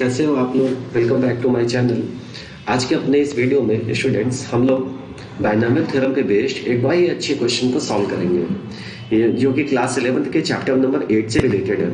कैसे हो आप लोग। Welcome back to my channel. आज के अपने इस वीडियो में स्टूडेंट्स हम लोग बायनॉमियल थ्योरम पे बेस्ड एक बड़ा ही अच्छे क्वेश्चन को सॉल्व करेंगे, ये जो कि क्लास 11 के चैप्टर नंबर 8 से रिलेटेड है।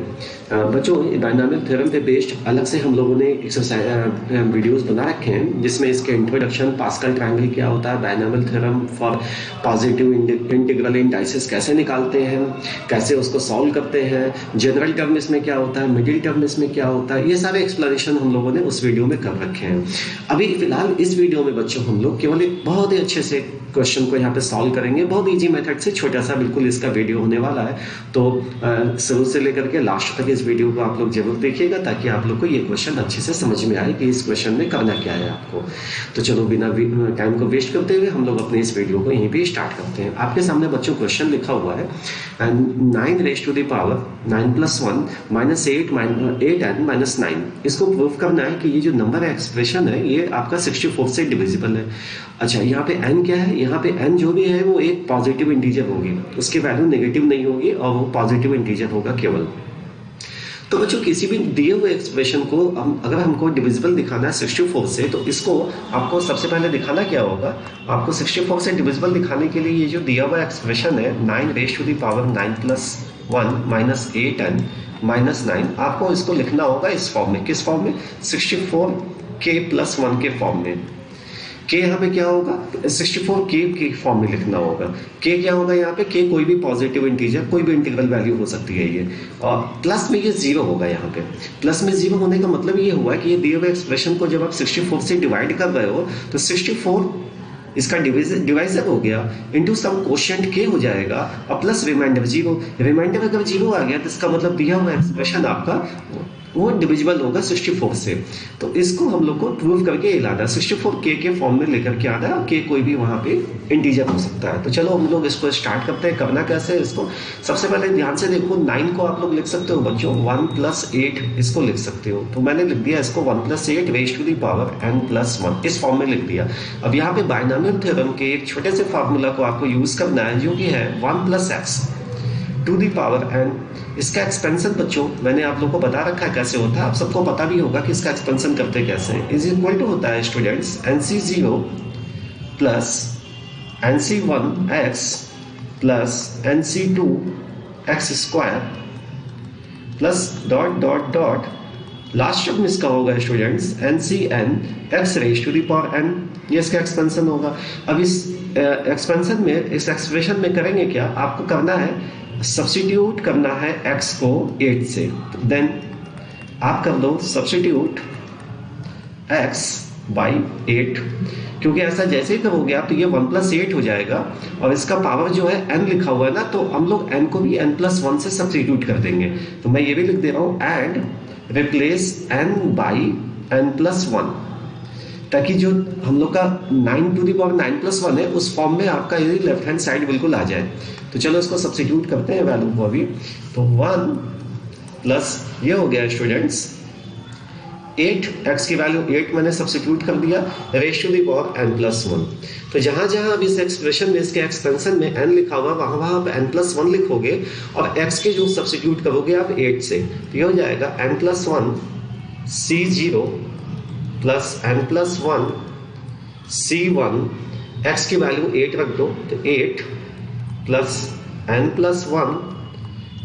बच्चों, बायनॉमियल थ्योरम पे बेस्ड अलग से हम लोगों ने एक्सरसाइज वीडियोस बना रखे हैं, जिसमें इसके इंट्रोडक्शन, पास्कल ट्रायंगल क्या होता है, binomial theorem for positive integral indices कैसे निकालते हैं, कैसे उसको सॉल्व करते हैं, जनरल टर्म इसमें क्या होता है, मिडिल टर्म इसमें क्या होता है, ये सारे एक्सप्लेनेशन हम लोगों ने उस वीडियो में कर रखे हैं। अभी फिलहाल इस वीडियो में बच्चों हम लोग केवल एक बहुत ही अच्छे से क्वेश्चन को यहाँ पे सॉल्व करेंगे, बहुत इजी मेथड से, छोटा सा बिल्कुल इसका वीडियो होने वाला है। तो शुरू से लेकर के लास्ट तक इस वीडियो को आप लोग जरूर देखिएगा, ताकि आप लोग को ये क्वेश्चन अच्छे से समझ में आए कि इस क्वेश्चन में करना क्या है आपको। तो चलो बिना टाइम को वेस्ट करते हुए हम लोग अपने इस वीडियो को यहीं पे स्टार्ट करते हैं। आपके सामने बच्चों क्वेश्चन लिखा हुआ है 9 raise to the power 9 + 1 - 8n - 9। इसको प्रूव करना है कि ये जो नंबर एक्सप्रेशन है ये आपका 64 से डिविजिबल है। अच्छा, यहाँ पे n क्या है, यहाँ पे n जो भी है वो एक पॉजिटिव इंटीजर होगी, उसकी वैल्यू नेगेटिव नहीं होगी और वो पॉजिटिव इंटीजर होगा केवल। तो बच्चों, किसी भी दिए हुए एक्सप्रेशन को अगर हमको डिविजिबल दिखाना है 64 से, तो इसको आपको सबसे पहले दिखाना क्या होगा, आपको 64 से डिविजिबल दिखाने के लिए ये जो दिया हुआ एक्सप्रेशन है 9 raise to the power 9 + 1 - 8n - 9, आपको इसको लिखना होगा इस फॉर्म में। किस फॉर्म में? 64k + 1 के फॉर्म में। के यहाँ पे क्या होगा, 64k के फॉर्म में लिखना होगा। के क्या होगा यहाँ पे, के कोई भी पॉजिटिव इंटीजर, कोई भी इंटीग्रल वैल्यू हो सकती है ये, और प्लस में ये 0 होगा। यहाँ पे प्लस में 0 होने का मतलब ये हुआ कि ये दिए हुए एक्सप्रेशन को जब आप 64 से डिवाइड कर रहे हो तो 64 इसका डिवाइजर हो गया इंटू सम कोशेंट के हो जाएगा और प्लस रिमाइंडर 0। रिमाइंडर अगर 0 आ गया तो इसका मतलब दिया हुआ एक्सप्रेशन आपका वो डिविजिबल होगा 64 से। तो इसको हम लोग को प्रूव करके लाना, 64k के फॉर्म में लेकर के आना, के कोई भी वहां पे इंटीजर हो सकता है। तो चलो हम लोग इसको स्टार्ट करते हैं। करना कैसे है इसको, सबसे पहले ध्यान से देखो, 9 को आप लोग लिख सकते हो बच्चों 1 + 8 इसको लिख सकते हो। तो मैंने लिख दिया इसको 1 + 8 raise to the power n + 1 इस फॉर्म में लिख दिया। अब यहाँ पे बायनॉमियल थ्योरम के एक छोटे से फार्मूला को आपको यूज करना है, जो कि है 1 + x to the power n। इसका एक्सपेंशन बच्चों मैंने आप लोगों को बता रखा है कैसे होता है, आप सबको पता भी होगा कि इसका एक्सपेंशन करते कैसे हैं। इज इक्वल टू होता है students nc0 plus nc1x plus nc2x² plus dot dot dot last term इसका होगा students ncn x raise to the power n। ये इसका एक्सपेंशन होगा। अब इस एक्सपेंशन में, इस एक्सप्रेशन में करेंगे क्या, आपको करना है सब्स्टिट्यूट करना है x को 8 से। देन आप कर दो सब्स्टिट्यूट x by 8, क्योंकि ऐसा जैसे ही करोगे आप तो ये 1 + 8 हो जाएगा और इसका पावर जो है n लिखा हुआ है ना, तो हम लोग n को भी n + 1 से सब्स्टिट्यूट कर देंगे। तो मैं ये भी लिख दे रहा हूँ and replace n by n + 1, ताकि जो हम लोग का 9 टू द पावर 9 + 1 है उस फॉर्म में आपका ये लेफ्ट हैंड साइड बिल्कुल आ जाए। तो चलो इसको सब्स्टिट्यूट करते हैं वैल्यू को अभी। तो 1 प्लस ये हो गया स्टूडेंट्स 8, x की वैल्यू 8 मैंने सब्स्टिट्यूट कर दिया raise to the power n + 1। तो जहां जहां अब इस एक्सप्रेशन में, इसके एक्सपेंशन में n लिखा हुआ, वहां वहां आप n + 1 लिखोगे और x के जो सब्स्टिट्यूट करोगे आप 8 से, तो ये हो जाएगा n + 1 c0 plus n + 1 c1, x की वैल्यू 8 रख दो, तो 8 plus n + 1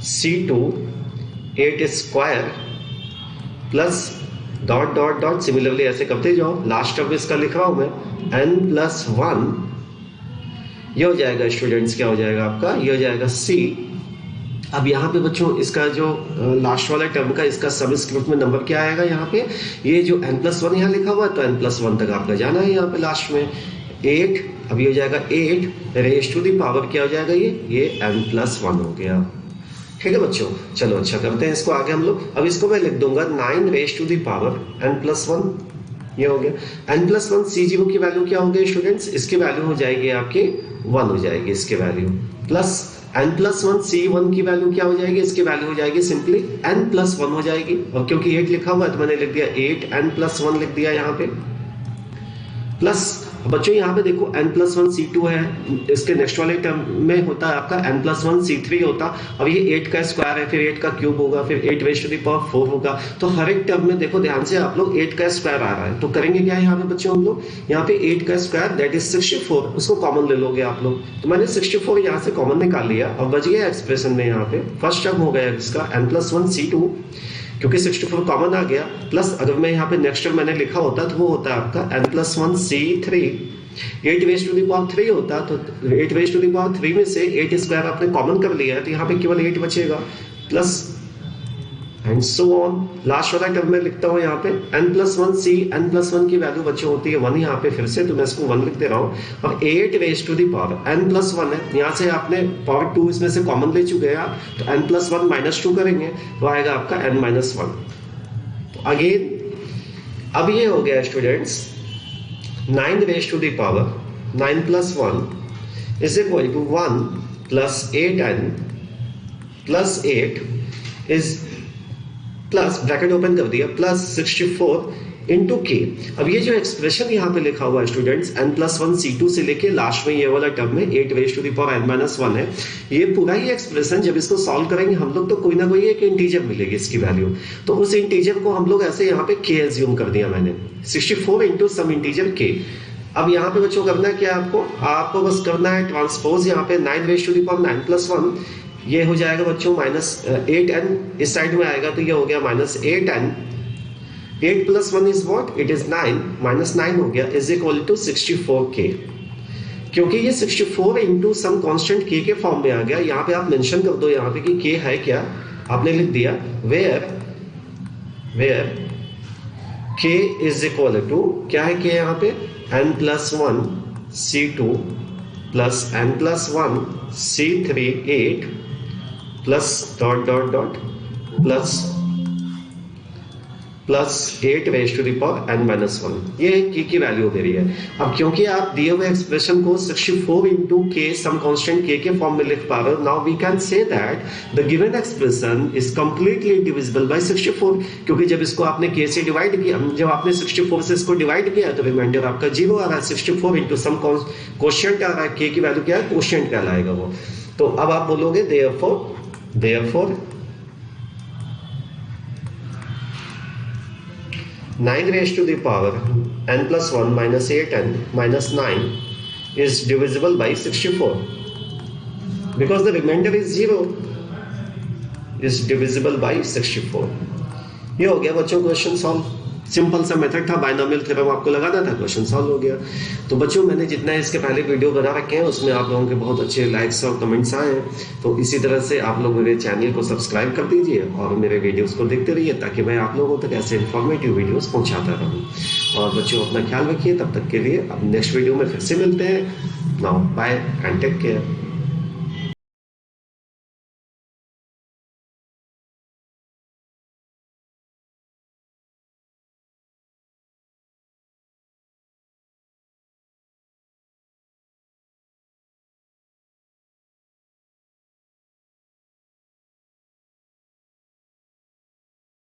c2 8² plus dot dot dot, similarly ऐसे करते जाओ, लास्ट टर्म इसका लिख रहा हूं मैं n + 1। ये हो जाएगा स्टूडेंट्स, क्या हो जाएगा आपका, ये हो जाएगा c। अब यहाँ पे बच्चों इसका जो लास्ट वाला टर्म का इसका सबस्क्रिप्ट में नंबर क्या आएगा, यहाँ पे ये जो n + 1 यहाँ लिखा हुआ है, तो n + 1 तक आपका जाना है यहाँ पे लास्ट में 8। अब ये हो जाएगा 8 रेज़ टू द पावर क्या हो जाएगा, ये n + 1 हो गया। ठीक है बच्चों, चलो अच्छा करते हैं इसको आगे हम लोग। अब इसको मैं लिख दूंगा 9 raise to the power n + 1, ये हो गया। n + 1 c0 की वैल्यू क्या होगी स्टूडेंट्स, इसकी वैल्यू हो जाएगी आपकी 1 हो जाएगी इसकी वैल्यू, प्लस n + 1 c1 की वैल्यू क्या हो जाएगी, इसकी वैल्यू हो जाएगी सिंपली n + 1 हो जाएगी। और क्योंकि 8 लिखा हुआ है तो मैंने लिख दिया 8 n + 1 लिख दिया यहाँ पे, प्लस बच्चों यहाँ पे देखो n+1 C2 है, इसके नेक्स्ट वाले टर्म में होता है आपका n+1 C3 होता। अब ये 8 का स्क्वायर है, फिर 8 का क्यूब होगा, फिर 8 रेज़ टू द पावर 4 होगा। तो हर एक टर्म में देखो ध्यान से आप लोग 8 का स्क्वायर आ रहा है, तो करेंगे क्या है यहाँ पे बच्चों, हम लोग यहाँ पे 8 का स्क्वायर दैट इज 64, उसको कॉमन ले लोगे आप लोग। तो मैंने 64 यहाँ से कॉमन निकाल लिया। अब बच गया एक्सप्रेशन में यहाँ पे फर्स्ट टर्म हो गया इसका n+1 C2, क्योंकि 64 कॉमन आ गया, प्लस अगर मैं यहाँ पे नेक्स्ट टर्म मैंने लिखा होता तो वो होता है आपका n+1 C3, 8 raise to the power 3 होता, तो 8 रेज़ टू द पावर 3 में से 8 स्क्वायर आपने कॉमन कर लिया है, तो यहाँ पे केवल 8 बचेगा, plus and so on. Last वाला टर्म में लिखता हूँ यहाँ पे n+1 C, n+1 की वैल्यू बच्चे होती है 1 यहाँ पे, फिर से तो मैं इसको 1 लिख दे रहा हूँ। और 8 raise to the power n+1 है, यहाँ से आपने पावर 2 इसमें से कॉमन ले चुके हैं आप, तो n+1 -2 करेंगे तो आएगा आपका n-1। तो अगेन अब ये हो गया students 9 raise to the power 9+1 is equal to 1 plus 8n plus 8 is plus bracket open कर दिया प्लस 64 इंटू के। अब ये जो एक्सप्रेशन यहाँ पे लिखा हुआ है स्टूडेंट्स n+1 C2 से लेके लास्ट में ये वाला टर्म में 8 raise to the power n-1 है, ये पूरा ही एक्सप्रेशन जब इसको सॉल्व करेंगे हम लोग तो कोई ना कोई एक इंटीजर मिलेगी इसकी वैल्यू। तो उस इंटीजर को हम लोग ऐसे यहाँ पे k एज्यूम कर दिया मैंने, 64 इंटू सम इंटीजर k। अब यहाँ पे बच्चों करना है क्या, आपको बस करना है ट्रांसपोज यहाँ पे 9 रेज़ टू द पावर 9+1, ये हो जाएगा बच्चों -8n, इस साइड में आएगा तो ये हो गया -8n, 8 + 1 is what, it is 9, -9 हो गया इज इक्वल टू 64k। क्योंकि ये 64 इंटू सम कांस्टेंट k के फॉर्म में आ गया, यहाँ पे आप मेंशन कर दो यहाँ पे कि k है क्या, आपने लिख दिया where k is equal to क्या है k यहाँ पे n+1 C2 plus n+1 C3 8 plus dot dot dot plus 8 raise to the power n-1, ये k की वैल्यू दे रही है। अब क्योंकि आप दिए हुए एक्सप्रेशन को 64 into k some constant k के फॉर्म में लिख पा रहे हो, now we can say that the given expression is completely divisible by 64, क्योंकि जब इसको आपने k से डिवाइड किया, जब आपने 64 से इसको डिवाइड किया तो रिमाइंडर आपका 0 आ रहा है, 64 इंटू सम क्वोशिएंट आ रहा है, k की वैल्यू क्या है, क्वोशिएंट कहलाएगा वो। तो अब आप बोलोगे therefore 9 raised to the power n+1 minus 8n minus 9 is divisible by 64 because the remainder is 0, is divisible by 64। ये हो गया बच्चों क्वेश्चन सॉल्व। सिंपल सा मेथड था, बाइनोमियल थ्योरम आपको लगाना था, क्वेश्चन सॉल्व हो गया। तो बच्चों मैंने जितना इसके पहले वीडियो बना रखे हैं उसमें आप लोगों के बहुत अच्छे लाइक्स और कमेंट्स आए हैं, तो इसी तरह से आप लोग मेरे चैनल को सब्सक्राइब कर दीजिए और मेरे वीडियोस को देखते रहिए ताकि मैं आप लोगों तक ऐसे इन्फॉर्मेटिव वीडियोस पहुंचाता रहूं। और बच्चों अपना ख्याल रखिए, तब तक के लिए अब नेक्स्ट वीडियो में फिर से मिलते हैं। Now bye and take care.